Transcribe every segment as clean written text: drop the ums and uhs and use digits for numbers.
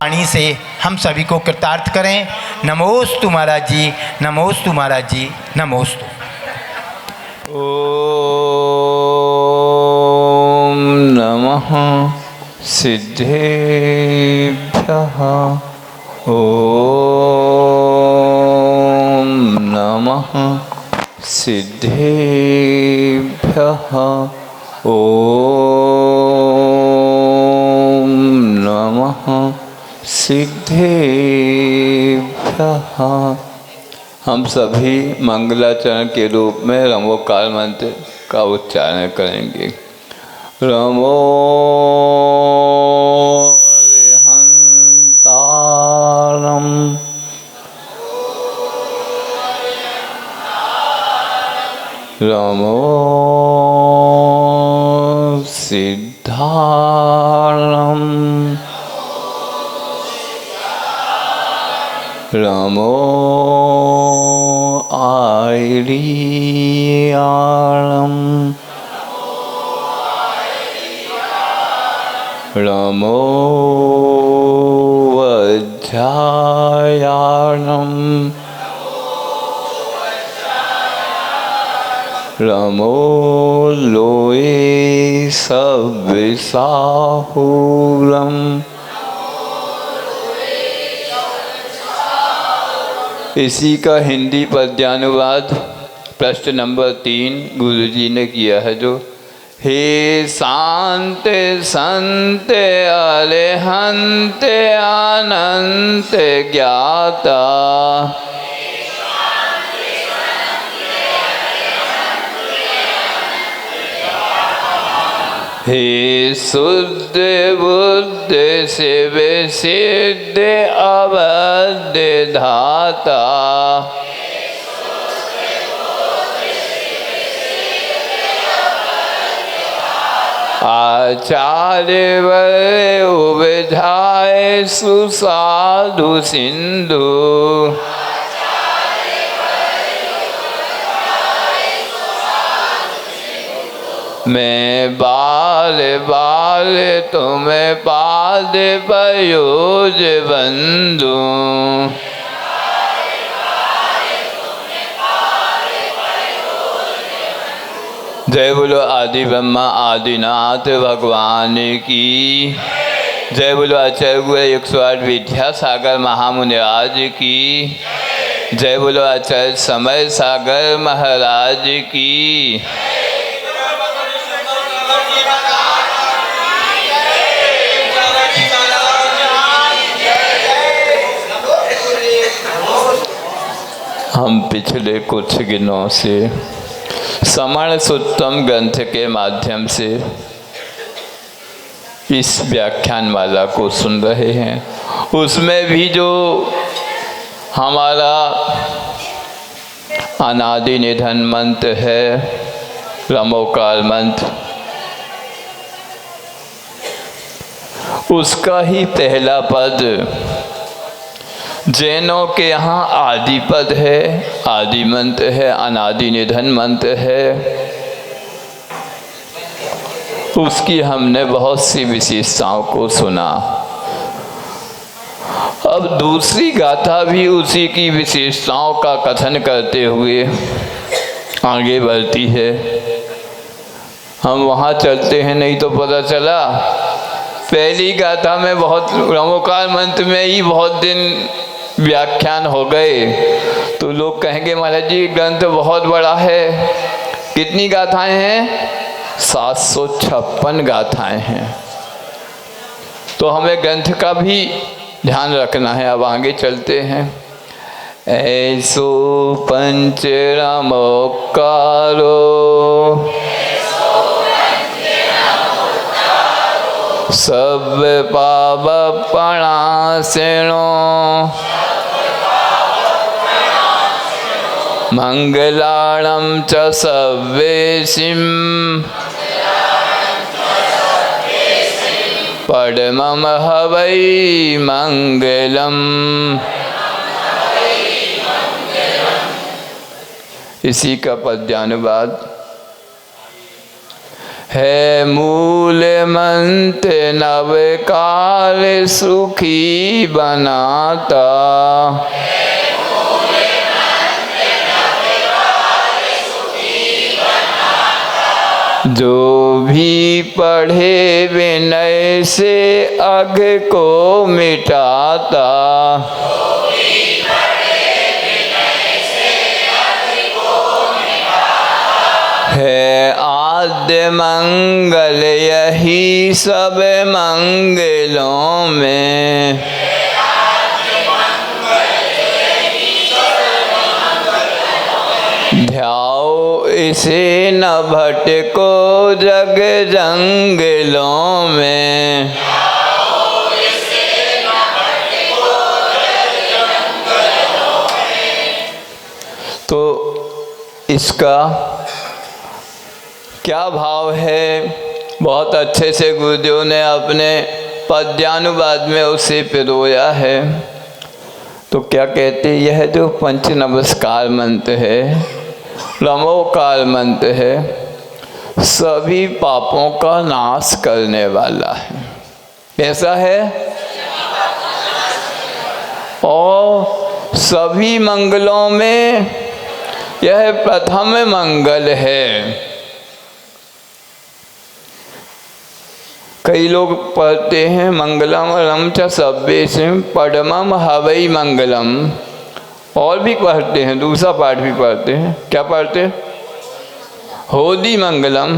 वाणी से हम सभी को कृतार्थ करें। नमोस्तु महाराज जी, नमोस्तु महाराज जी, नमोस्तु। ओम नमः सिद्धेभ्यः। ओम नमः सिद्धेभ्यः। ओम नमः सिद्धेभ्यः। हम सभी मंगलाचरण के रूप में रमोकार मंत्र का उच्चारण करेंगे। रमो रिहंतारम रमो सिद्धारम रमो आयरियाणम रमो वज्रायाणम रमो लोए सविसाहूरम। इसी का हिंदी पद्यानुवाद प्रश्न नंबर 3 गुरुजी ने किया है, जो हे शांत संत अरिहंत अनंत ज्ञाता हे शुद्ध बुद्ध शिव सिद्ध अवध धाता आचार्य वर उपधाय सुसाधु सिंधु मैं बाल बाल तुम्हें पाद पयोज बंधु। जय बोलो आदि ब्रह्मा आदिनाथ भगवान की। जय बोलो आचार्य गुरु 108 विद्यासागर महामुनि आज की। जय बोलो आचार्य समय सागर महाराज की। हम पिछले कुछ दिनों से समण सुत्तम ग्रंथ के माध्यम से इस व्याख्यानमाला को सुन रहे हैं। उसमें भी जो हमारा अनादि निधन मंत्र है, रमोकार मंत्र, उसका ही पहला पद जैनों के यहाँ आदि पद है, आदि मंत्र है, अनादि निधन मंत्र है। उसकी हमने बहुत सी विशेषताओं को सुना। अब दूसरी गाथा भी उसी की विशेषताओं का कथन करते हुए आगे बढ़ती है। हम वहाँ चलते हैं, नहीं तो पता चला पहली गाथा में बहुत रमोकार मंत्र में ही बहुत दिन व्याख्यान हो गए, तो लोग कहेंगे महाराज जी ग्रंथ बहुत बड़ा है। कितनी गाथाएं हैं? 756 गाथाएं हैं। तो हमें ग्रंथ का भी ध्यान रखना है। अब आगे चलते हैं। ऐसो पंच रमोकारो सब पाप प्रणाशिनो मंगलाणं च सर्वेशिं परमं हवै मंगलम्। इसी का पद्यानुवाद है मूल मंत्र नव काल सुखी बनाता। जो भी पढ़े विनय से अघ को मिटाता। है आद्य मंगल यही सब मंगलों में। ध्याओ इसे न भटको जग जंगलों में। तो इसका क्या भाव है, बहुत अच्छे से गुरुदेव ने अपने पद्यानुवाद में उसे पिरोया है। तो क्या कहते, यह जो पंच नमस्कार मंत्र है, रमोकार मंत्र है, सभी पापों का नाश करने वाला है। कैसा है? और सभी मंगलों में यह प्रथम मंगल है। कई लोग पढ़ते हैं मंगलम रम च सब्बेशम परमम हवै मंगलम, और भी पढ़ते हैं, दूसरा पाठ भी पढ़ते हैं। क्या पढ़ते? होदी मंगलम,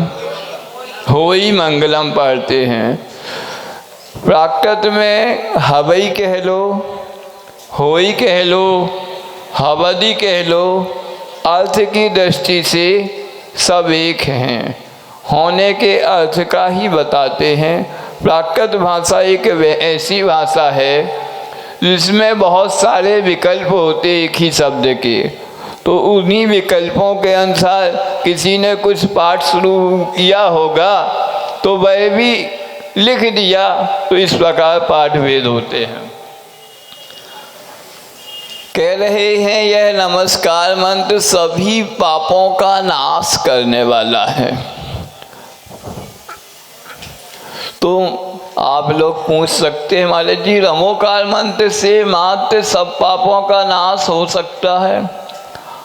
होई मंगलम पढ़ते हैं। प्राकृत में हवई कह लो, होई कह लो, हवदी कह लो, अर्थ की दृष्टि से सब एक हैं, होने के अर्थ का ही बताते हैं। प्राकृत भाषा एक ऐसी भाषा है जिसमें बहुत सारे विकल्प होते एक ही शब्द के। तो उन्हीं विकल्पों के अनुसार किसी ने कुछ पाठ शुरू किया होगा तो वह भी लिख दिया, तो इस प्रकार पाठ भेद होते हैं। कह रहे हैं यह नमस्कार मंत्र सभी पापों का नाश करने वाला है। तो आप लोग पूछ सकते हैं महाराज जी, रमोकार मंत्र से मात्र सब पापों का नाश हो सकता है?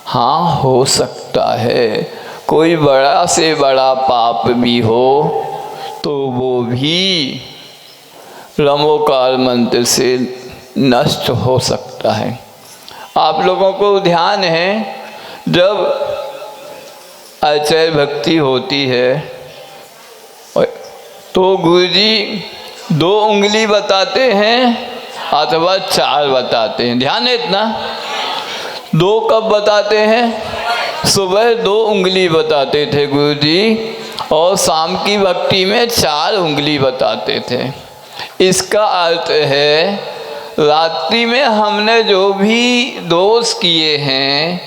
हाँ, हो सकता है। कोई बड़ा से बड़ा पाप भी हो तो वो भी रमोकार मंत्र से नष्ट हो सकता है। आप लोगों को ध्यान है, जब आचार्य भक्ति होती है तो गुरुजी 2 उंगली बताते हैं अथवा 4 बताते हैं। ध्यान है इतना? 2 कब बताते हैं? सुबह 2 उंगली बताते थे गुरुजी, और शाम की भक्ति में 4 उंगली बताते थे। इसका अर्थ है रात्रि में हमने जो भी दोष किए हैं,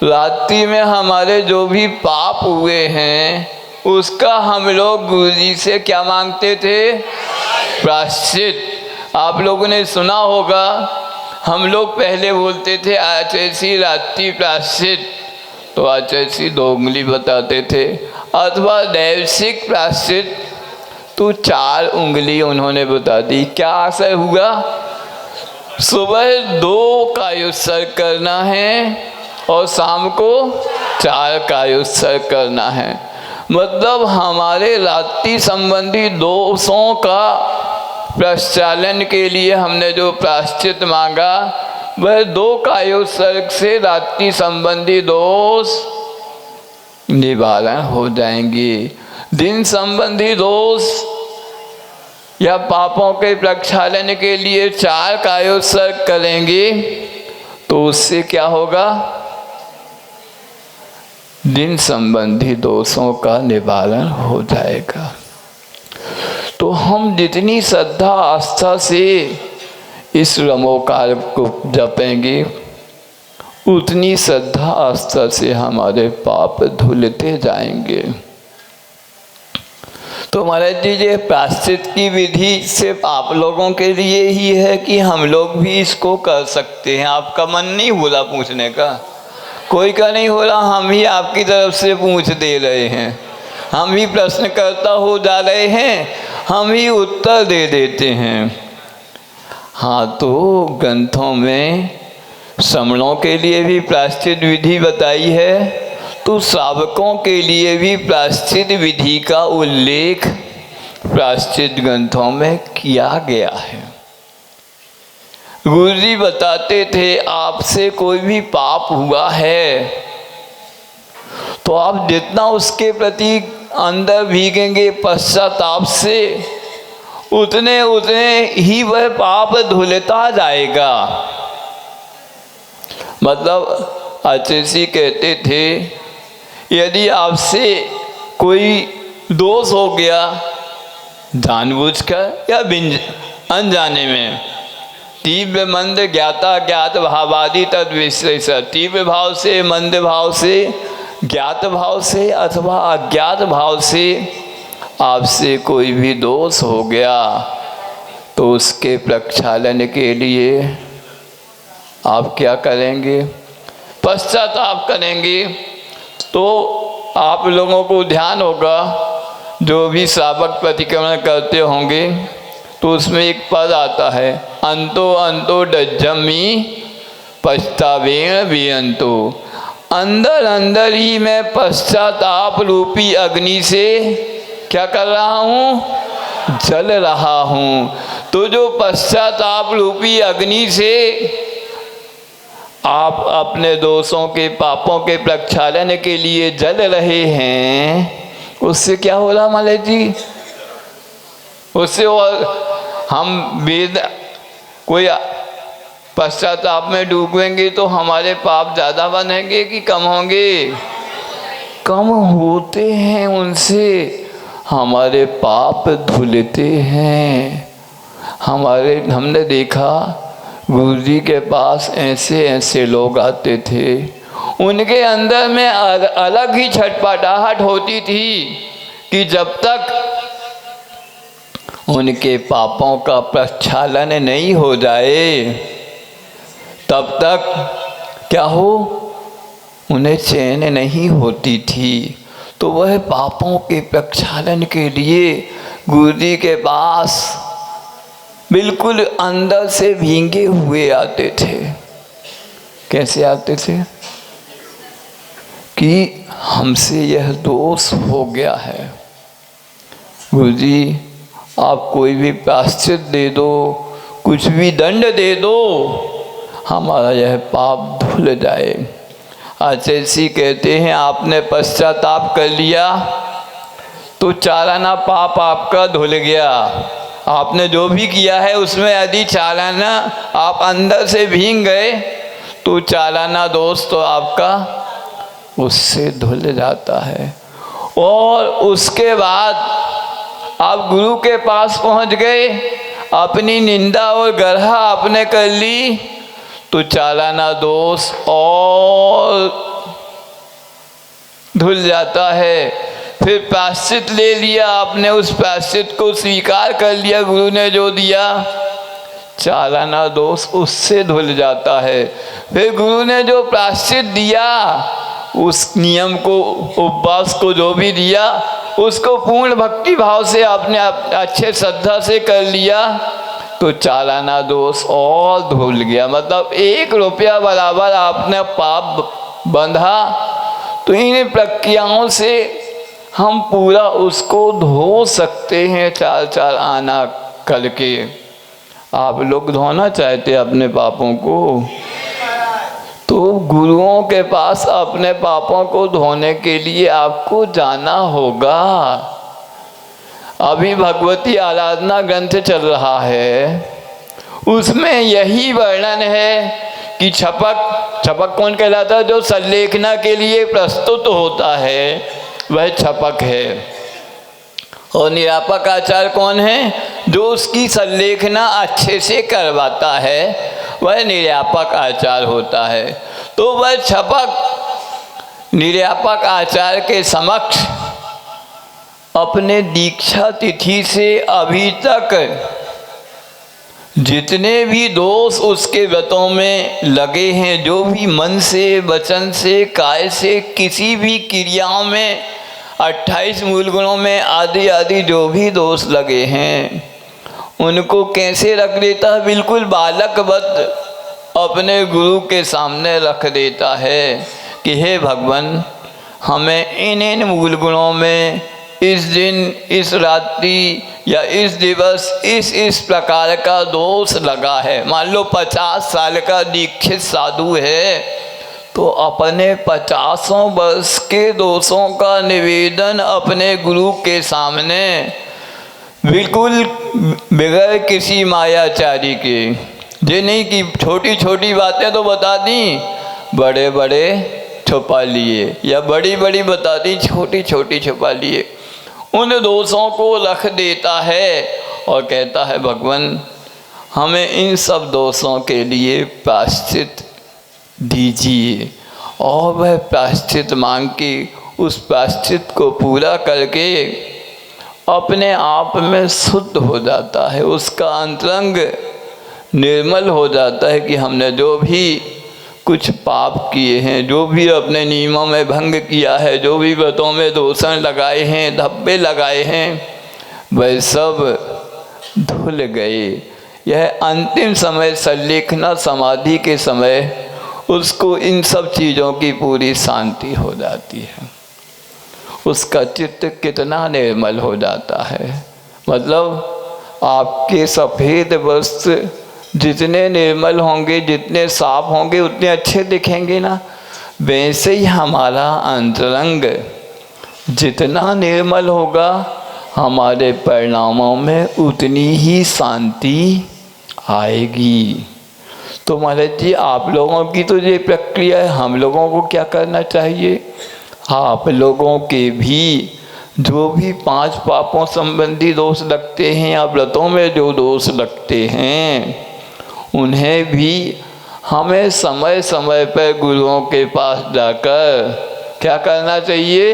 रात्रि में हमारे जो भी पाप हुए हैं, उसका हम लोग गुरुजी से क्या मांगते थे? प्रायश्चित। आप लोगों ने सुना होगा, हम लोग पहले बोलते थे आचैसी रात्रि प्रायश्चित, तो आचैसी 2 उंगली बताते थे, अथवा दैवसिक प्रायश्चित तो 4 उंगली उन्होंने बता दी। क्या आशय हुआ? सुबह 2 का उत्सर्ग करना है और शाम को 4 का उत्सर्ग करना है। मतलब हमारे रात्रि संबंधी दोषों का प्रक्षालन के लिए हमने जो प्रायश्चित मांगा, वह 2 का उत्सर्ग से रात्रि संबंधी दोष निवारण हो जाएंगे। दिन संबंधी दोष या पापों के प्रक्षालन के लिए 4 का उत्सर्ग करेंगे तो उससे क्या होगा? दिन संबंधी दोषों का निवारण हो जाएगा। तो हम जितनी श्रद्धा आस्था से इस रमोकार को जपेंगे, उतनी श्रद्धा आस्था से हमारे पाप धुलते जाएंगे। तो महाराज जी, ये प्रायश्चित की विधि सिर्फ आप लोगों के लिए ही है कि हम लोग भी इसको कर सकते हैं? आपका मन नहीं हो रहा पूछने का? कोई का नहीं हो रहा, हम ही आपकी तरफ से पूछ दे रहे हैं। हम ही प्रश्नकर्ता हो जा रहे हैं, हम ही उत्तर दे देते हैं। हाँ, तो ग्रंथों में श्रमणों के लिए भी प्रायश्चित विधि बताई है, तो श्रावकों के लिए भी प्रायश्चित विधि का उल्लेख प्रायश्चित ग्रंथों में किया गया है। गुरु जी बताते थे, आपसे कोई भी पाप हुआ है तो आप जितना उसके प्रति अंदर भीगेंगे पश्चाताप से, उतने ही वह पाप धुलता जाएगा। मतलब आचार्य कहते थे, यदि आपसे कोई दोष हो गया जानबूझकर या अनजाने में, तीव्र मंद ज्ञाता ज्ञात भावादि तद विशेष, तीव्र भाव से, मंद भाव से, ज्ञात भाव से अथवा अज्ञात भाव से आपसे कोई भी दोष हो गया तो उसके प्रक्षालन के लिए आप क्या करेंगे? पश्चाताप करेंगे। तो आप लोगों को ध्यान होगा, जो भी श्रावक प्रतिक्रमण करते होंगे तो उसमें एक पद आता है, अंतो अंतो डज्जमी पश्चावेण वियंतो। अंदर अंदर ही मैं पश्चाताप रूपी अग्नि से क्या कर रहा हूँ? जल रहा हूँ। तो जो पश्चाताप रूपी अग्नि से आप अपने दोषों के पापों के प्रक्षालन के लिए जल रहे हैं, उससे क्या हो रहा माले जी? उससे और हम वेद कोई पश्चाताप में डूबेंगे तो हमारे पाप ज़्यादा बनेंगे कि कम होंगे? कम होते हैं, उनसे हमारे पाप धुलते हैं। हमने देखा गुरुजी के पास ऐसे ऐसे लोग आते थे, उनके अंदर में अलग ही छटपटाहट होती थी कि जब तक उनके पापों का प्रक्षालन नहीं हो जाए तब तक क्या हो, उन्हें चैन नहीं होती थी। तो वह पापों के प्रक्षालन के लिए गुरुजी के पास बिल्कुल अंदर से भींगे हुए आते थे। कैसे आते थे? कि हमसे यह दोष हो गया है, गुरुजी आप कोई भी प्रायश्चित दे दो, कुछ भी दंड दे दो, हमारा यह पाप धुल जाए। आचार्य कहते हैं, आपने पश्चाताप कर लिया तो चालाना पाप आपका धुल गया। आपने जो भी किया है उसमें यदि चालाना आप अंदर से भीग गए तो चालाना दोष तो आपका उससे धुल जाता है। और उसके बाद आप गुरु के पास पहुंच गए, अपनी निंदा और गर्हा आपने कर ली तो चालाना दोष और धुल जाता है। फिर प्रायश्चित ले लिया आपने, उस प्रायश्चित को स्वीकार कर लिया, गुरु ने जो दिया, चालाना दोष उससे धुल जाता है। फिर गुरु ने जो प्रायश्चित दिया, उस नियम को, उपवास को जो भी दिया, उसको पूर्ण भक्ति भाव से आपने अच्छे श्रद्धा से कर लिया तो चालाना दोष और धुल गया। मतलब 1 रुपया बराबर आपने पाप बंधा। तो इन प्रक्रियाओं से हम पूरा उसको धो सकते हैं, 4 आना करके। आप लोग धोना चाहते अपने पापों को, तो गुरुओं के पास अपने पापों को धोने के लिए आपको जाना होगा। अभी भगवती आराधना ग्रंथ चल रहा है, उसमें यही वर्णन है कि छपक कौन कहलाता है? जो संलेखना के लिए प्रस्तुत होता है वह छपक है। और निरापक आचार कौन है? जो उसकी संलेखना अच्छे से करवाता है, वह निर्यापक आचार होता है। तो वह छपक निर्यापक आचार के समक्ष अपने दीक्षा तिथि से अभी तक जितने भी दोष उसके व्रतों में लगे हैं, जो भी मन से, वचन से, काय से, किसी भी क्रियाओं में 28 मूल गुणों में आदि आदि जो भी दोष लगे हैं उनको कैसे रख देता है, बिल्कुल बालकवत अपने गुरु के सामने रख देता है कि हे भगवान, हमें इन मूल गुणों में इस दिन, इस रात्रि या इस दिवस इस प्रकार का दोष लगा है। मान लो 50 साल का दीक्षित साधु है तो अपने 50 वर्ष के दोषों का निवेदन अपने गुरु के सामने बिल्कुल बगैर किसी मायाचारी के, ये नहीं कि छोटी छोटी बातें तो बता दी, बड़े बड़े छुपा लिए, या बड़ी बड़ी बता दी, छोटी छोटी छुपा लिए, उन दोषों को रख देता है और कहता है भगवान, हमें इन सब दोषों के लिए प्रायश्चित दीजिए। और वह प्रायश्चित मांग के उस प्रायश्चित को पूरा करके अपने आप में शुद्ध हो जाता है, उसका अंतरंग निर्मल हो जाता है कि हमने जो भी कुछ पाप किए हैं, जो भी अपने नियमों में भंग किया है, जो भी व्रतों में दूषण लगाए हैं, धब्बे लगाए हैं, वह सब धुल गए। यह अंतिम समय संलेखना समाधि के समय उसको इन सब चीज़ों की पूरी शांति हो जाती है, उसका चित्त कितना निर्मल हो जाता है। मतलब आपके सफ़ेद वस्त्र जितने निर्मल होंगे, जितने साफ होंगे, उतने अच्छे दिखेंगे ना। वैसे ही हमारा अंतरंग जितना निर्मल होगा, हमारे परिणामों में उतनी ही शांति आएगी। तो महाराज जी, आप लोगों की तो ये प्रक्रिया है, हम लोगों को क्या करना चाहिए? आप लोगों के भी जो भी 5 पापों संबंधी दोष लगते हैं या व्रतों में जो दोष लगते हैं, उन्हें भी हमें समय समय पर गुरुओं के पास जाकर क्या करना चाहिए?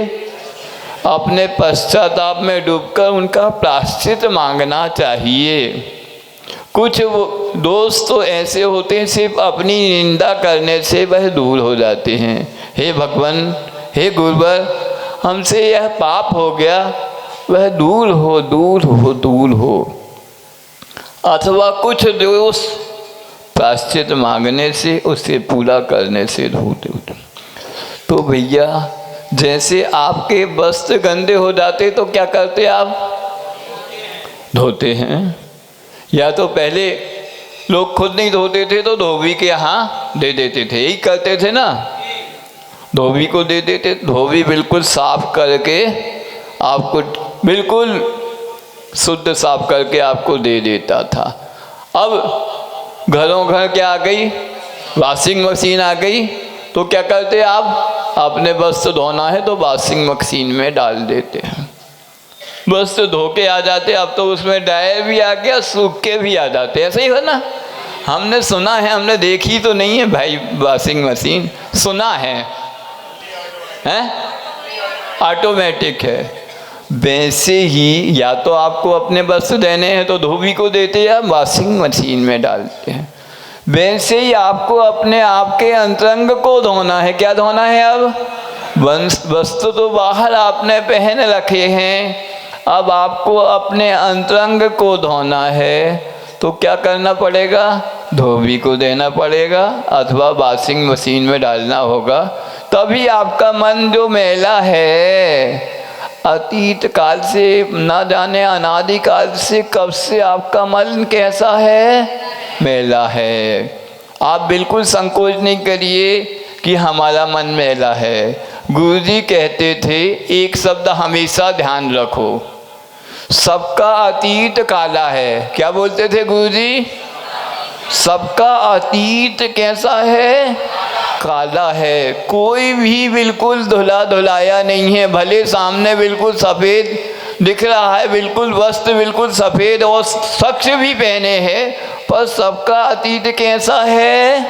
अपने पश्चाताप में डूबकर उनका प्रायश्चित मांगना चाहिए। कुछ दोष तो ऐसे होते हैं सिर्फ अपनी निंदा करने से वह दूर हो जाते हैं। हे भगवान, हे गुरुवर, हमसे यह पाप हो गया, वह दूर हो, दूर हो, दूर हो। अथवा कुछ दोष प्रायश्चित मांगने से, उससे पूरा करने से धोते होते। तो भैया, जैसे आपके वस्त्र गंदे हो जाते तो क्या करते आप? धोते हैं। या तो पहले लोग खुद नहीं धोते थे तो धोबी के यहाँ दे देते थे, यही करते थे ना, धोबी को दे देते। धोबी बिल्कुल साफ करके आपको, बिल्कुल शुद्ध साफ करके आपको दे देता था। अब घरों घर क्या आ गई? वॉशिंग मशीन आ गई। तो क्या करते आप? अपने वस्त्र धोना है तो वॉशिंग मशीन में डाल देते हैं, वस्त्र धो के आ जाते। अब तो उसमें ड्रायर भी आ गया, सूख के भी आ जाते। ऐसे ही हो ना, हमने सुना है, हमने देखी तो नहीं है भाई वॉशिंग मशीन, सुना है, हैं? ऑटोमेटिक है। वैसे ही या तो आपको अपने वस्त्र देने हैं तो धोबी को देते या वॉशिंग मशीन में डालते हैं। वैसे ही आपको अपने आपके अंतरंग को धोना है। क्या धोना है? अब वस्त्र तो बाहर आपने पहन रखे हैं, अब आपको अपने अंतरंग को धोना है। तो क्या करना पड़ेगा? धोबी को देना पड़ेगा अथवा वॉशिंग मशीन में डालना होगा। तभी आपका मन जो मैला है, अतीत काल से, ना जाने अनादि काल से, कब से आपका मन कैसा है? मैला है। आप बिल्कुल संकोच नहीं करिए कि हमारा मन मैला है। गुरुजी कहते थे, एक शब्द हमेशा ध्यान रखो, सबका अतीत काला है। क्या बोलते थे गुरुजी? सबका अतीत कैसा है? काला है। कोई भी बिल्कुल धुला धुलाया नहीं है। भले सामने बिल्कुल सफ़ेद दिख रहा है, बिल्कुल वस्त्र बिल्कुल सफ़ेद और शख्स भी पहने हैं, पर सबका अतीत कैसा है?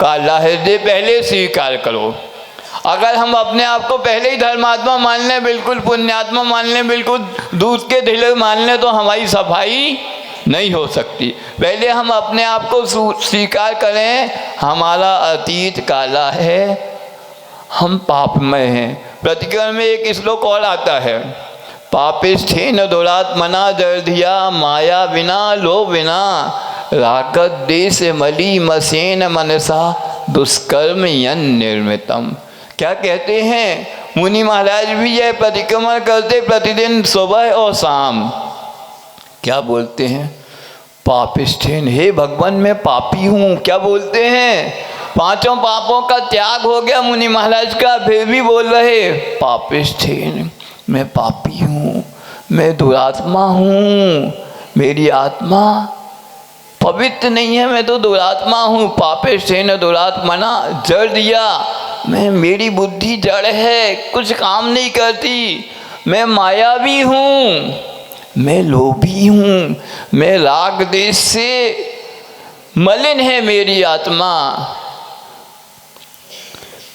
काला है। ये पहले स्वीकार करो। अगर हम अपने आप को पहले ही धर्मात्मा मान लें, बिल्कुल पुण्यात्मा मान लें, बिल्कुल दूध के ढिले मान लें, तो हमारी सफाई नहीं हो सकती। पहले हम अपने आप को स्वीकार करें, हमारा अतीत काला है, हम पापमय हैं। प्रतिक्रमण में एक श्लोक और आता है, पापिष्ठेन दुरात्मना जर्धिया माया विना लोभ विना रागत देश मली मसेन मनसा दुष्कर्म यन निर्मितम। क्या कहते हैं मुनि महाराज भी यह प्रतिक्रमण करते प्रतिदिन सुबह और शाम। क्या बोलते हैं? पापिष्ठेन, हे भगवान मैं पापी हूँ। क्या बोलते हैं? पांचों पापों का त्याग हो गया मुनि महाराज का, फिर भी बोल रहे पापिष्ठेन, मैं पापी हूँ, मैं दुरात्मा हूँ, मेरी आत्मा पवित्र नहीं है, मैं तो दुरात्मा हूँ। पापिष्ठेन दुरात्मना जड़ दिया, मैं मेरी बुद्धि जड़ है, कुछ काम नहीं करती, मैं मायावी हूँ, मैं लोभी हूँ, मैं राग देश से मलिन है मेरी आत्मा।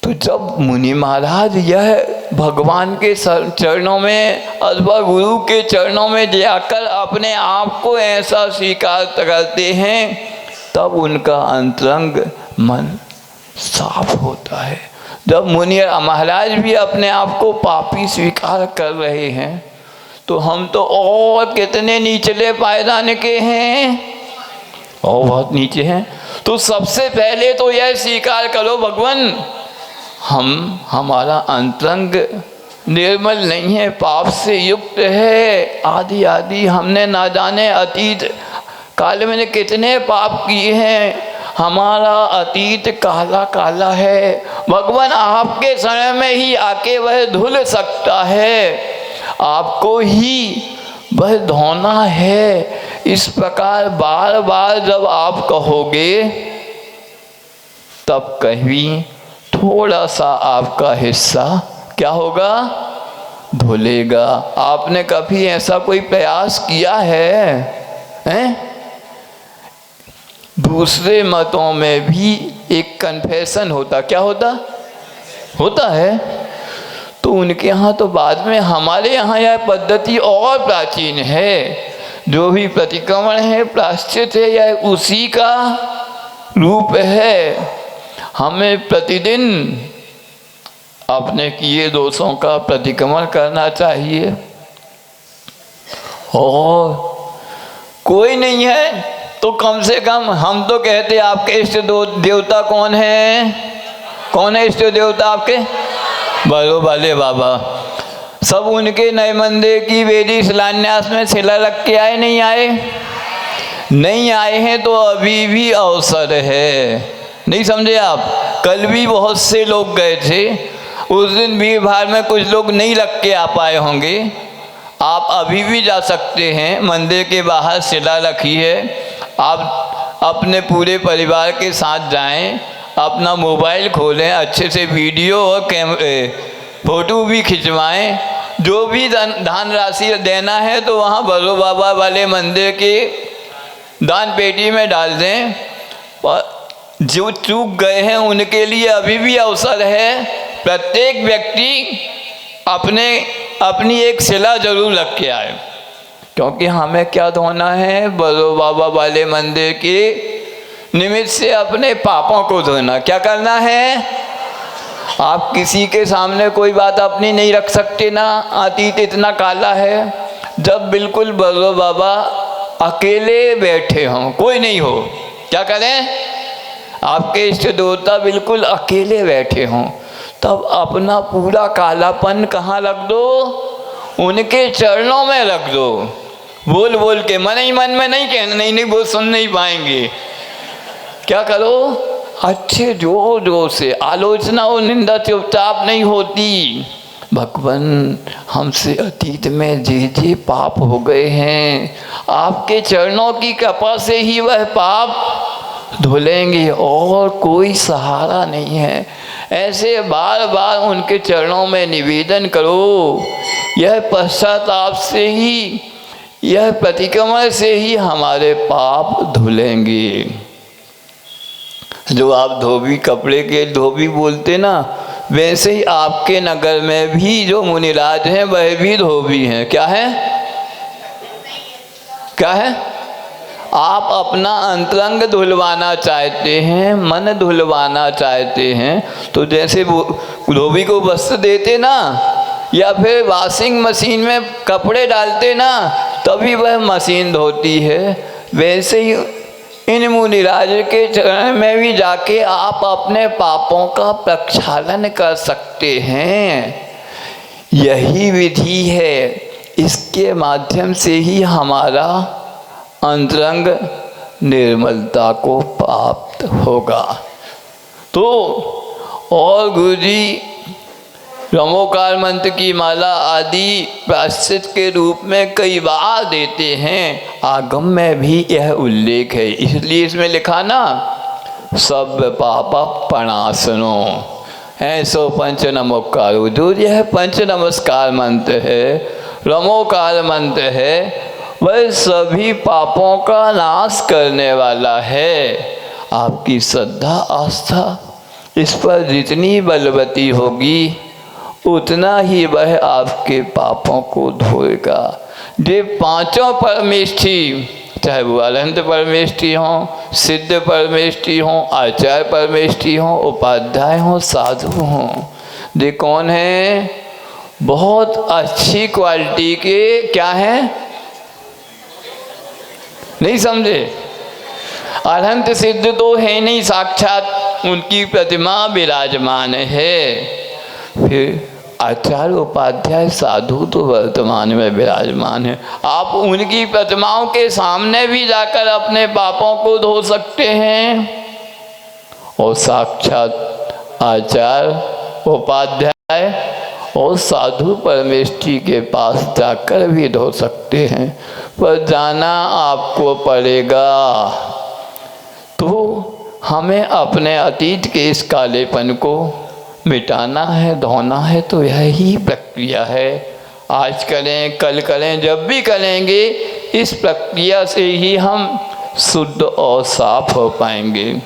तो जब मुनि महाराज यह भगवान के चरणों में अथवा गुरु के चरणों में जाकर अपने आप को ऐसा स्वीकार करते हैं, तब उनका अंतरंग मन साफ होता है। जब मुनि महाराज भी अपने आप को पापी स्वीकार कर रहे हैं, तो हम तो और कितने निचले पायदान के हैं, और बहुत नीचे हैं। तो सबसे पहले तो यह स्वीकार करो भगवान, हमारा अंतरंग निर्मल नहीं है, पाप से युक्त है। आदि आदि हमने ना जाने अतीत काल में कितने पाप किए हैं, हमारा अतीत काला काला है। भगवान आपके शरण में ही आके वह धुल सकता है, आपको ही वह धोना है। इस प्रकार बार बार जब आप कहोगे, तब कहीं थोड़ा सा आपका हिस्सा क्या होगा? धुलेगा। आपने कभी ऐसा कोई प्रयास किया है? दूसरे मतों में भी एक कन्फेशन होता, क्या होता है। तो उनके यहाँ तो बाद में, हमारे यहाँ यह पद्धति और प्राचीन है। जो भी प्रतिक्रमण है, प्रायश्चित है, यह उसी का रूप है। हमें प्रतिदिन अपने किए दोषों का प्रतिक्रमण करना चाहिए। और कोई नहीं है तो कम से कम हम तो कहते, आपके इष्ट देवता कौन है? कौन है इष्ट देवता आपके? बड़ो वाले बाबा। सब उनके नए मंदिर की वेदी शिलान्यास में शिला रख के आए, नहीं आए? नहीं आए हैं तो अभी भी अवसर है। नहीं समझे आप? कल भी बहुत से लोग गए थे, उस दिन भीड़ भाड़ में कुछ लोग नहीं रख के आ पाए होंगे। आप अभी भी जा सकते हैं, मंदिर के बाहर शिला रखी है, आप अपने पूरे परिवार के साथ जाएं, अपना मोबाइल खोलें, अच्छे से वीडियो और फोटो भी खिंचवाएं। जो भी दान राशि देना है तो वहाँ भरो बाबा वाले मंदिर के दान पेटी में डाल दें। और जो चूक गए हैं उनके लिए अभी भी अवसर है। प्रत्येक व्यक्ति अपनी एक शिला जरूर रख के आए, क्योंकि हमें क्या धोना है? बड़ो बाबा वाले मंदिर के निमित्त से अपने पापों को धोना। क्या करना है? आप किसी के सामने कोई बात अपनी नहीं रख सकते ना, अतीत इतना काला है। जब बिल्कुल बड़ो बाबा अकेले बैठे हों, कोई नहीं हो, क्या करें? आपके इष्ट देवता बिल्कुल अकेले बैठे हों, तब अपना पूरा कालापन कहाँ रख दो? उनके चरणों में रख दो। बोल बोल के, मन ही मन में नहीं कहना, नहीं वो सुन नहीं पाएंगे। क्या करो? अच्छे जोर जोर से आलोचना और निंदा चुपचाप नहीं होती। भगवान हमसे अतीत में जे पाप हो गए हैं, आपके चरणों की कृपा से ही वह पाप धुलेंगे, और कोई सहारा नहीं है। ऐसे बार बार उनके चरणों में निवेदन करो। यह पश्चाताप से ही, यह प्रतिक्रमण से ही हमारे पाप धुलेंगे। जो आप धोबी, कपड़े के धोबी बोलते ना, वैसे ही आपके नगर में भी जो मुनिराज हैं वह भी धोबी हैं। क्या है? क्या है? आप अपना अंतरंग धुलवाना चाहते हैं, मन धुलवाना चाहते हैं, तो जैसे वो धोबी को वस्त्र देते ना, या फिर वॉशिंग मशीन में कपड़े डालते ना, तभी वह मशीन धोती है, वैसे ही इन मुनिराज के चरण में भी जाके आप अपने पापों का प्रक्षालन कर सकते हैं। यही विधि है, इसके माध्यम से ही हमारा अंतरंग निर्मलता को प्राप्त होगा। तो और गुरु जी ब्रह्मोकार मंत्र की माला आदि प्रायश्चित के रूप में कई बार देते हैं, आगम में भी यह उल्लेख है, इसलिए इसमें लिखा ना सब पाप प्रणाशनो है सो पंच नमोकार। जो यह पंच नमस्कार मंत्र है, ब्रह्मोकार मंत्र है, वह सभी पापों का नाश करने वाला है। आपकी श्रद्धा आस्था इस पर जितनी बलवती होगी, उतना ही वह आपके पापों को धोएगा। ये पांचों परमेष्ठी, चाहे वो अनंत परमेष्ठी हों, सिद्ध परमेष्ठी हों, आचार्य परमेष्ठी हों, उपाध्याय हों, साधु हों, ये कौन हैं? बहुत अच्छी क्वालिटी के क्या हैं? नहीं समझे? अनंत सिद्ध तो है नहीं, साक्षात उनकी प्रतिमा विराजमान है। फिर आचार्य उपाध्याय साधु तो वर्तमान में विराजमान है। आप उनकी प्रतिमाओं के सामने भी जाकर अपने पापों को धो सकते हैं, और साक्षात आचार्य उपाध्याय और साधु परमेष्ठी के पास जाकर भी धो सकते हैं। पर जाना आपको पड़ेगा। तो हमें अपने अतीत के इस कालेपन को मिटाना है, धोना है, तो यही प्रक्रिया है। आज करें, कल करें, जब भी करेंगे, इस प्रक्रिया से ही हम शुद्ध और साफ हो पाएंगे।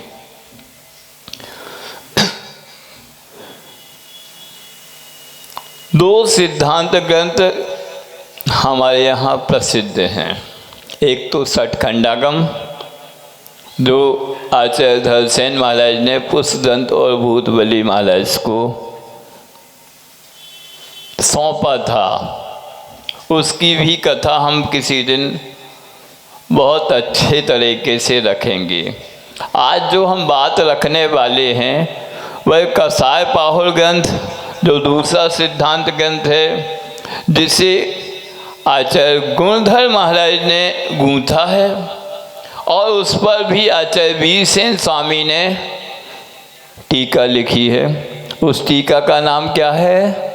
दो सिद्धांत ग्रंथ हमारे यहाँ प्रसिद्ध हैं। एक तो सठखंडागम, जो आचार्य धरसेन महाराज ने पुष्पदंत और भूतबली महाराज को सौंपा था, उसकी भी कथा हम किसी दिन बहुत अच्छे तरीके से रखेंगे। आज जो हम बात रखने वाले हैं वह कसाय पाहुल ग्रंथ, जो दूसरा सिद्धांत ग्रंथ है, जिसे आचार्य गुणधर महाराज ने गूंथा है, और उस पर भी आचार्य वीरसेन स्वामी ने टीका लिखी है। उस टीका का नाम क्या है?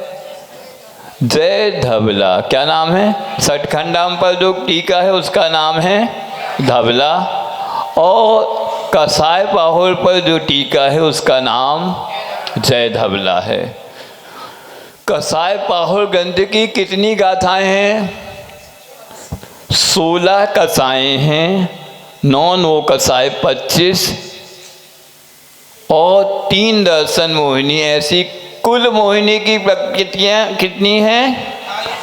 जय धवला। क्या नाम है? सठखंडाम पर जो टीका है उसका नाम है धवला, और कसाय पाहुल पर जो टीका है उसका नाम जय धवला है। कसाय पाहुल ग्रंथ की कितनी गाथाएं हैं? 16 कसाएं हैं, 9 कसाय 25, और 3 दर्शन मोहिनी। ऐसी कुल मोहिनी की प्रकृतियाँ कितनी हैं?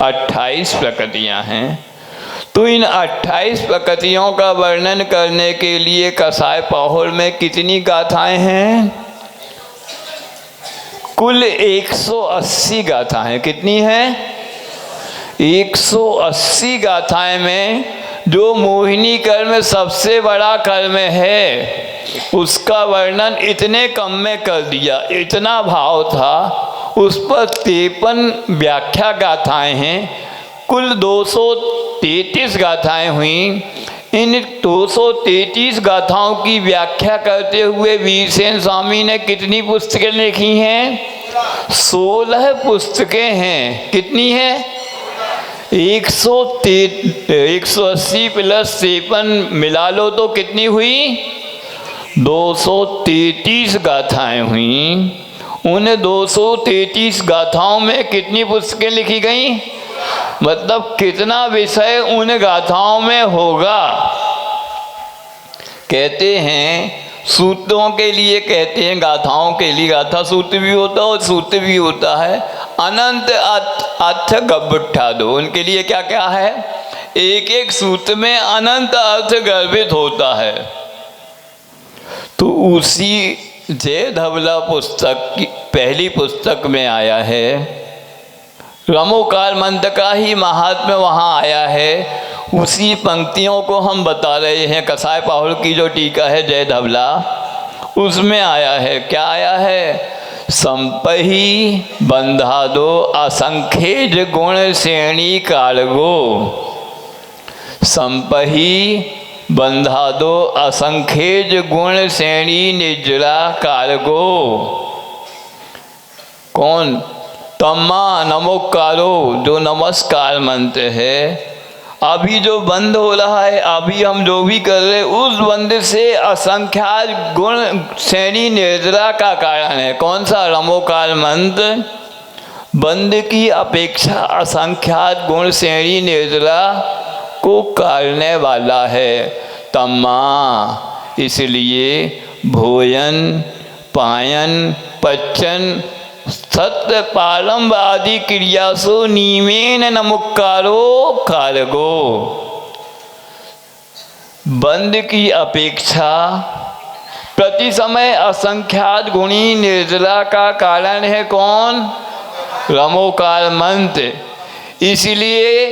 28 प्रकृतियाँ हैं। तो इन 28 प्रकृतियों का वर्णन करने के लिए कसाय पाहुल में कितनी गाथाएं हैं? कुल 180 गाथाएं। कितनी हैं? 180 गाथाएं में जो मोहिनी कर्म सबसे बड़ा कर्म है, उसका वर्णन इतने कम में कर दिया। इतना भाव था, उस पर 53 व्याख्या गाथाएं हैं। कुल 233 गाथाएं हुई। इन 233 गाथाओं की व्याख्या करते हुए वीरसेन स्वामी ने कितनी पुस्तकें लिखी हैं? 16 पुस्तकें हैं। कितनी हैं? 180 प्लस 53 मिला लो तो कितनी हुई? 233 गाथाएं हुई। उन 233 गाथाओं में कितनी पुस्तकें लिखी गई? मतलब कितना विषय उन गाथाओं में होगा। कहते हैं सूत्रों के लिए, कहते हैं गाथाओं के लिए गाथा सूत्र भी होता है और सूत्र भी होता है। अनंत अर्थ गब्बठा दो, उनके लिए क्या क्या है? एक एक सूत्र में अनंत अर्थ गर्भित होता है। तो उसी जय धवला पुस्तक की पहली पुस्तक में आया है, रमोकार मंत्र का ही महात्म्य वहाँ आया है। उसी पंक्तियों को हम बता रहे हैं। कसाय पाहुल की जो टीका है जय धवला, उसमें आया है। क्या आया है? संपही बंधा दो असंख्यज गुण श्रेणी कारगो, संपही बंधा दो असंख्यज गुण श्रेणी निजरा कारगो। कौन? तम्मा नमोकारो, जो नमस्कार मंत्र है। अभी जो बंद हो रहा है, अभी हम जो भी कर रहे हैं, उस बंद से असंख्यात गुण श्रेणी निर्जरा का कारण है। कौन सा? रमोकार मंत्र बंद की अपेक्षा असंख्यात गुण श्रेणी निर्जरा को काटने वाला है। तम्मा, इसलिए भोजन पायन पचन सत्य पारंभ आदि क्रियासु नीमेन नमुकारो कारगो। बंद की अपेक्षा प्रति समय असंख्यात गुणी निर्जला का कारण है। कौन? रमोकार मंत्र। इसलिए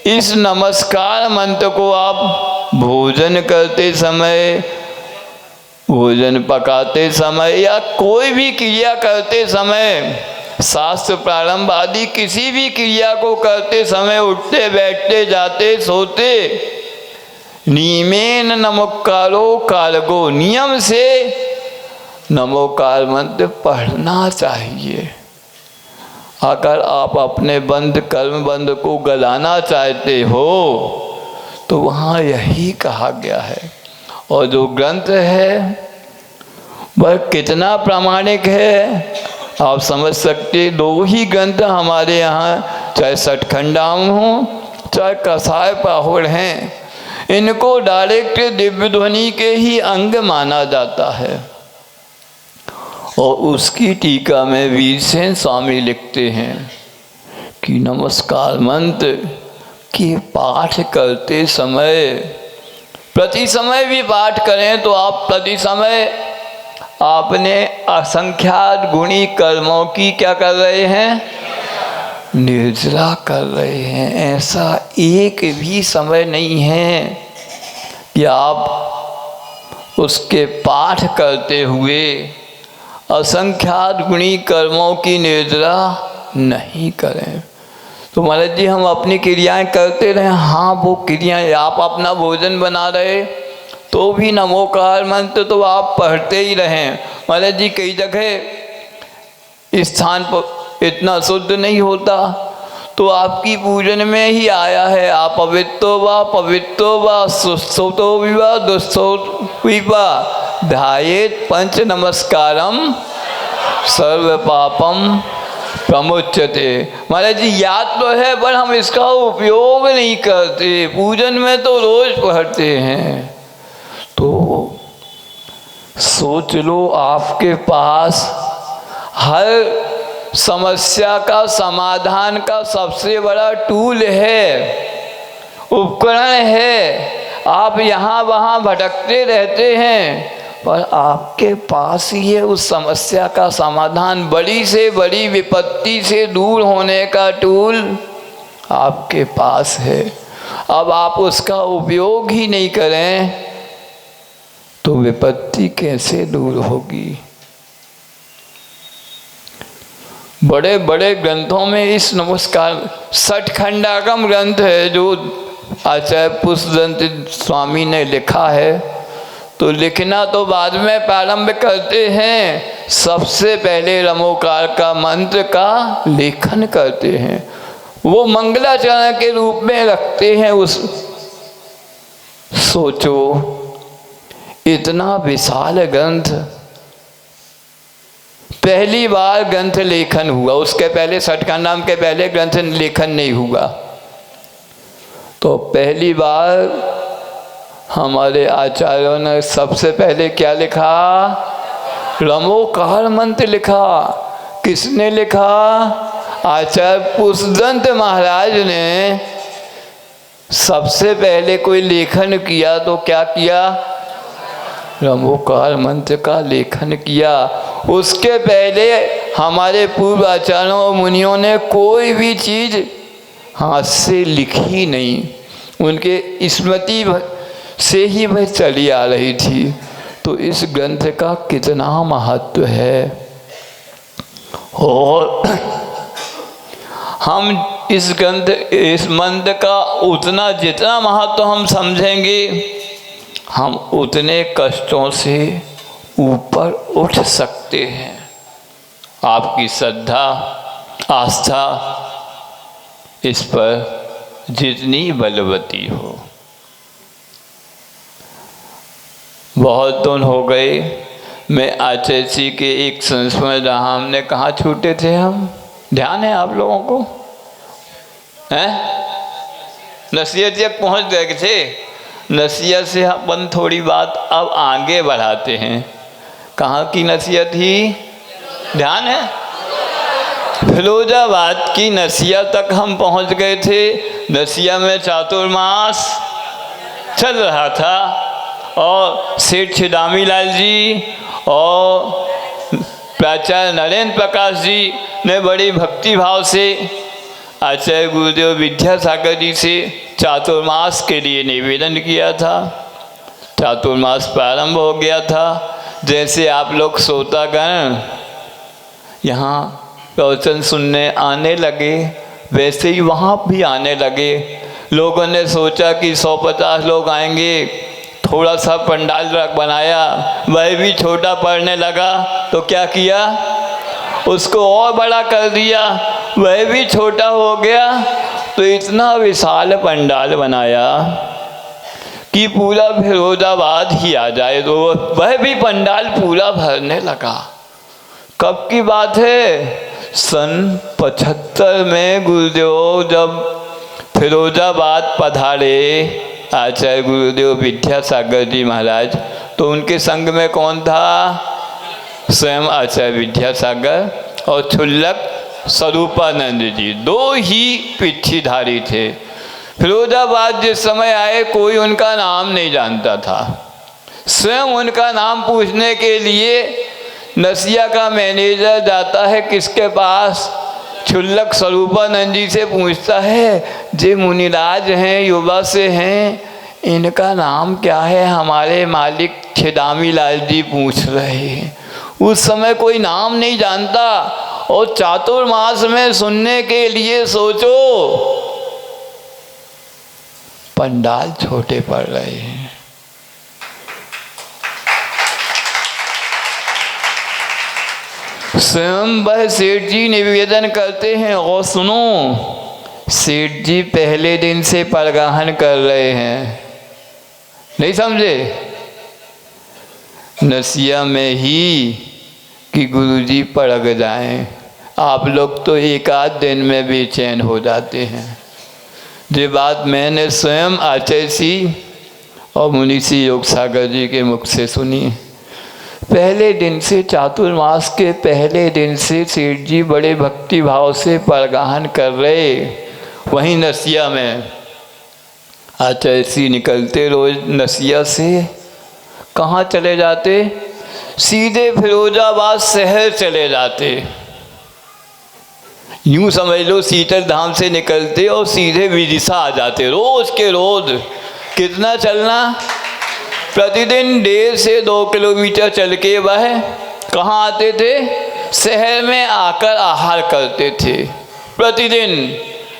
इस नमस्कार मंत्र को आप भोजन करते समय, भोजन पकाते समय या कोई भी क्रिया करते समय, शास्त्र प्रारंभ आदि किसी भी क्रिया को करते समय, उठते बैठते जाते सोते, नियमेन नमोकारो कारगो, नियम से नमोकार मंत्र पढ़ना चाहिए। अगर आप अपने बंद कर्म बंद को गलाना चाहते हो तो वहाँ यही कहा गया है। और जो ग्रंथ है वह कितना प्रामाणिक है आप समझ सकते। दो ही ग्रंथ हमारे यहाँ, चाहे सठखंडाम हो चाहे कसाय पाहुड़ हैं, इनको डायरेक्ट दिव्य ध्वनि के ही अंग माना जाता है। और उसकी टीका में वीरसेन स्वामी लिखते हैं कि नमस्कार मंत्र के पाठ करते समय, प्रति समय भी पाठ करें तो आप प्रति समय आपने असंख्यात गुणी कर्मों की क्या कर रहे हैं? निर्जला कर रहे हैं। ऐसा एक भी समय नहीं है कि आप उसके पाठ करते हुए असंख्यात गुणी कर्मों की निर्जला नहीं करें। तो महाराज जी हम अपनी क्रियाएं करते रहें। हाँ, वो क्रियाएं, आप अपना भोजन बना रहे तो भी नमोकार मंत्र तो आप पढ़ते ही रहें। महाराज जी कई जगह स्थान पर इतना शुद्ध नहीं होता तो आपकी पूजन में ही आया है, आप पवित्रो वा सुस्तो विवा दुस्तो विवा ध्यायेत पंच नमस्कारम सर्व पापम प्रमुच्यते। महाराज जी याद तो है पर हम इसका उपयोग नहीं करते। पूजन में तो रोज पढ़ते हैं। तो सोच लो, आपके पास हर समस्या का समाधान का सबसे बड़ा टूल है, उपकरण है। आप यहाँ वहाँ भटकते रहते हैं पर आपके पास ही है उस समस्या का समाधान। बड़ी से बड़ी विपत्ति से दूर होने का टूल आपके पास है। अब आप उसका उपयोग ही नहीं करें तो विपत्ति कैसे दूर होगी? बड़े बड़े ग्रंथों में इस नमस्कार, सठखंडागम ग्रंथ है जो आचार्य पुष्पदंत स्वामी ने लिखा है। तो लिखना तो बाद में प्रारंभ करते हैं, सबसे पहले रमोकार का मंत्र का लेखन करते हैं। वो मंगलाचरण के रूप में रखते हैं उस। सोचो, इतना विशाल ग्रंथ, पहली बार ग्रंथ लेखन हुआ। उसके पहले सठखंडाम के पहले ग्रंथ लेखन नहीं हुआ। तो पहली बार हमारे आचार्यों ने सबसे पहले क्या लिखा? रमोकार मंत्र लिखा। किसने लिखा? आचार्य पुष्पदंत महाराज ने सबसे पहले कोई लेखन किया तो क्या किया? ब्रह्मोकार मंत्र का लेखन किया। उसके पहले हमारे पूर्व आचार्यों और मुनियों ने कोई भी चीज़ हाथ से लिखी नहीं, उनके स्मृति से ही वह चली आ रही थी। तो इस ग्रंथ का कितना महत्व है। और हम इस मंत्र का उतना जितना महत्व हम समझेंगे, हम उतने कष्टों से ऊपर उठ सकते हैं। आपकी श्रद्धा आस्था इस पर जितनी बलवती हो। बहुत दिन हो गए मैं आचार्य जी के एक संस्मरण रहा। हमने कहाँ छूटे थे हम? ध्यान है आप लोगों को? हैं? नसीहत तक पहुँच गए थे। नसीहत से अपन थोड़ी बात अब आगे बढ़ाते हैं। कहाँ की नसीहत ही? ध्यान है? फिरोजाबाद की नसिया तक हम पहुंच गए थे। नसिया में चातुर्मास चल रहा था और सेठ छिदामी लाल जी और प्राचार्य नरेंद्र प्रकाश जी ने बड़ी भक्ति भाव से आचार्य गुरुदेव विद्यासागर जी से चातुर्मास के लिए निवेदन किया था। चातुर्मास प्रारंभ हो गया था। जैसे आप लोग श्रोतागण यहाँ प्रवचन सुनने आने लगे, वैसे ही वहाँ भी आने लगे। लोगों ने सोचा कि 150 लोग आएंगे, थोड़ा सा पंडाल बनाया, वह भी छोटा पड़ने लगा तो क्या किया, उसको और बड़ा कर दिया, वह भी छोटा हो गया। तो इतना विशाल पंडाल बनाया कि पूरा फिरोजाबाद ही आ जाए, तो वह भी पंडाल पूरा भरने लगा। कब की बात है? सन 75 में गुरुदेव जब फिरोजाबाद पधारे आचार्य गुरुदेव विद्यासागर जी महाराज, तो उनके संग में कौन था? स्वयं आचार्य विद्यासागर और क्षुल्लक स्वरूपानंद जी, दो ही पिछीधारी थे। फिरोजाबाद जिस समय आए कोई उनका नाम नहीं जानता था। स्वयं उनका नाम पूछने के लिए नसिया का मैनेजर जाता है किसके पास? क्षुल्लक स्वरूपानंद जी से पूछता है, जे मुनिराज हैं, युवा से हैं, इनका नाम क्या है? हमारे मालिक छिदामी लाल जी पूछ रहे हैं। उस समय कोई नाम नहीं जानता और चातुर्मास में सुनने के लिए सोचो पंडाल छोटे पड़ रहे हैं। स्वयं वह सेठ जी निवेदन करते हैं। और सुनो, सेठ जी पहले दिन से परगाहन कर रहे हैं, नहीं समझे? नसिया में ही कि गुरुजी पड़क जाएं। आप लोग तो एक आध दिन में बेचैन हो जाते हैं। ये बात मैंने स्वयं आचार्य जी और मुनीसी योग सागर जी के मुख से सुनी। पहले दिन से, चातुर्मास के पहले दिन से सेठ जी बड़े भक्ति भाव से परगाहन कर रहे। वहीं नसिया में आचार्य जी निकलते रोज नसिया से, कहाँ चले जाते? सीधे फिरोजाबाद शहर चले जाते। यूँ समझ लो शीतल धाम से निकलते और सीधे विदिशा आ जाते। रोज के रोज कितना चलना? प्रतिदिन 1.5 से 2 किलोमीटर चल के वह कहाँ आते थे? शहर में आकर आहार करते थे। प्रतिदिन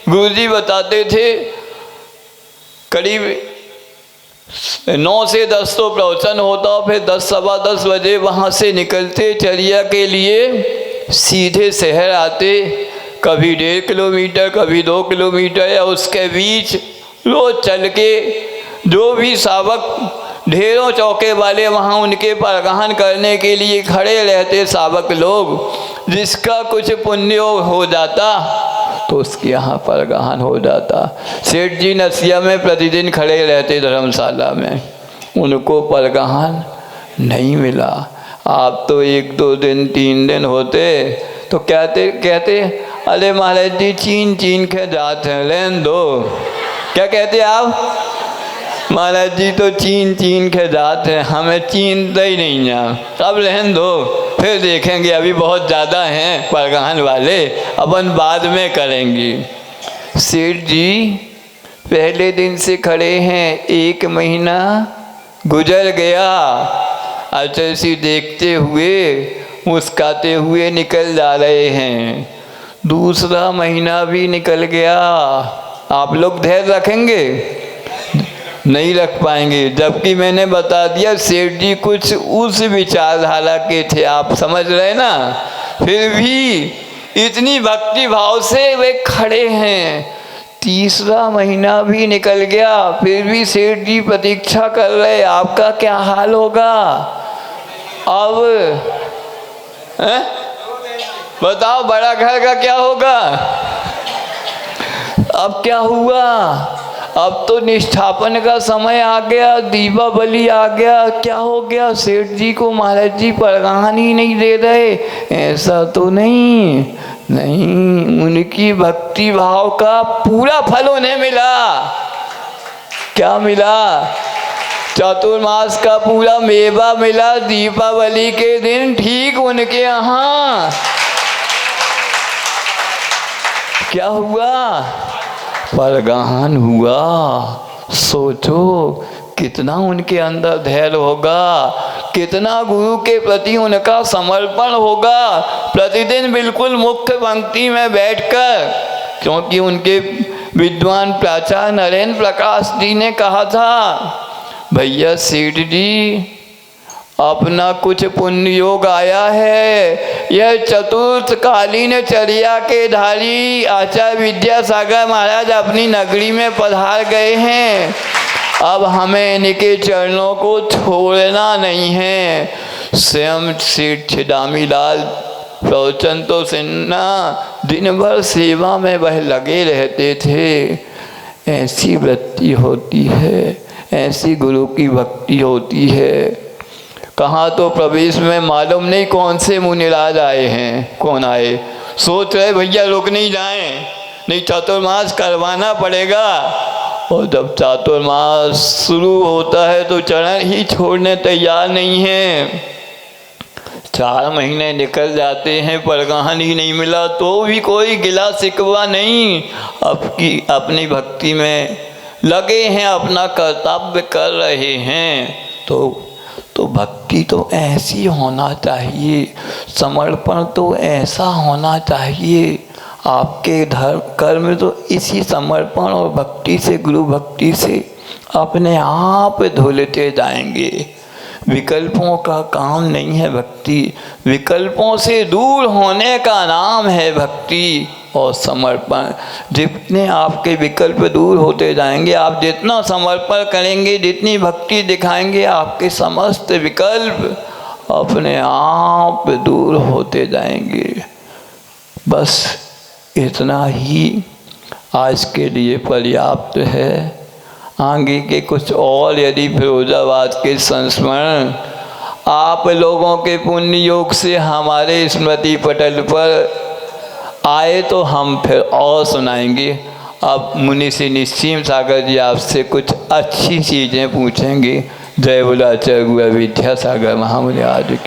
गुरुजी बताते थे करीब 9 से 10 तो प्रवचन होता, फिर 10 सवा 10 बजे वहाँ से निकलते चर्या के लिए, सीधे शहर आते। कभी 1.5 किलोमीटर, कभी 2 किलोमीटर या उसके बीच रोज चल के जो भी सावक, ढेरों चौके वाले वहाँ उनके परगाहन करने के लिए खड़े रहते सावक लोग। जिसका कुछ पुण्य हो जाता तो उसके यहाँ परगाहन हो जाता। सेठ जी नसिया में प्रतिदिन खड़े रहते धर्मशाला में, उनको परगाहन नहीं मिला। आप तो 1-2 दिन 3 दिन होते तो कहते अरे महाराज जी चीन के जात हैं, लेन दो, क्या कहते आप? महाराज जी तो चीन चीन के जात हैं, हमें चीनते ही नहीं है। अब रहन दो, फिर देखेंगे, अभी बहुत ज़्यादा हैं परगहन वाले, अपन बाद में करेंगे। सेठ जी पहले दिन से खड़े हैं, 1 महीना गुजर गया, अचरसी देखते हुए मुस्काते हुए निकल जा रहे हैं। दूसरा महीना भी निकल गया, आप लोग धैर्य रखेंगे? नहीं रख पाएंगे। जबकि मैंने बता दिया सेठ जी कुछ उस विचारधारा के थे, आप समझ रहे ना। फिर भी इतनी भक्ति भाव से वे खड़े हैं। तीसरा महीना भी निकल गया, फिर भी सेठ जी प्रतीक्षा कर रहे। आपका क्या हाल होगा अब? बताओ, बड़ा घर का क्या होगा? अब क्या हुआ? अब तो निष्ठापन का समय आ गया, दीपावली आ गया। क्या हो गया? सेठ जी को महाराज जी परगहन ही नहीं दे रहे? ऐसा तो नहीं, उनकी भक्ति भाव का पूरा फल उन्हें मिला। क्या मिला? चातुर्मास का पूरा मेवा मिला दीपावली के दिन, ठीक उनके यहाँ। क्या हुआ? परगहन हुआ। सोचो कितना उनके अंदर धैर्य होगा, कितना गुरु के प्रति उनका समर्पण होगा। प्रतिदिन बिल्कुल मुख्य पंक्ति में बैठकर, क्योंकि उनके विद्वान प्राचार्य नरेंद्र प्रकाश जी ने कहा था, भैया सेठ जी अपना कुछ पुण्य योग आया है। यह चतुर्थकालीन चर्या के धारी आचार्य विद्यासागर महाराज अपनी नगरी में पधार गए हैं। अब हमें इनके चरणों को छोड़ना नहीं है। स्वयं सेठ छिदामी लाल प्रवचन तो सुनना, दिन भर सेवा में वह लगे रहते थे। ऐसी वृत्ति होती है, ऐसी गुरु की भक्ति होती है। कहाँ तो प्रवेश में मालूम नहीं कौन से मुनिराज आए हैं, कौन आए। सोच रहे भैया रुक नहीं जाएं, नहीं चातुर्मास करवाना पड़ेगा। और जब चातुर्मास शुरू होता है तो चरण ही छोड़ने तैयार नहीं हैं। 4 महीने निकल जाते हैं, परगहन ही नहीं मिला, तो भी कोई गिला शिकवा नहीं। अपनी भक्ति में लगे हैं, अपना कर्तव्य कर रहे हैं। तो भक्ति तो ऐसी होना चाहिए, समर्पण तो ऐसा होना चाहिए। आपके धर्म कर्म तो इसी समर्पण और भक्ति से, गुरु भक्ति से अपने आप धुलते जाएंगे। विकल्पों का काम नहीं है भक्ति, विकल्पों से दूर होने का नाम है भक्ति और समर्पण। जितने आपके विकल्प दूर होते जाएंगे, आप जितना समर्पण करेंगे, जितनी भक्ति दिखाएंगे, आपके समस्त विकल्प अपने आप दूर होते जाएंगे। बस इतना ही आज के लिए पर्याप्त है। आगे के कुछ और यदि फिरोजाबाद के संस्मरण आप लोगों के पुण्य योग से हमारे स्मृति पटल पर आए तो हम फिर और सुनाएंगे। अब मुनि श्री निश्चिम सागर जी आपसे कुछ अच्छी चीज़ें पूछेंगे। जय बोला आचार्य विद्यासागर महामुनि आदि।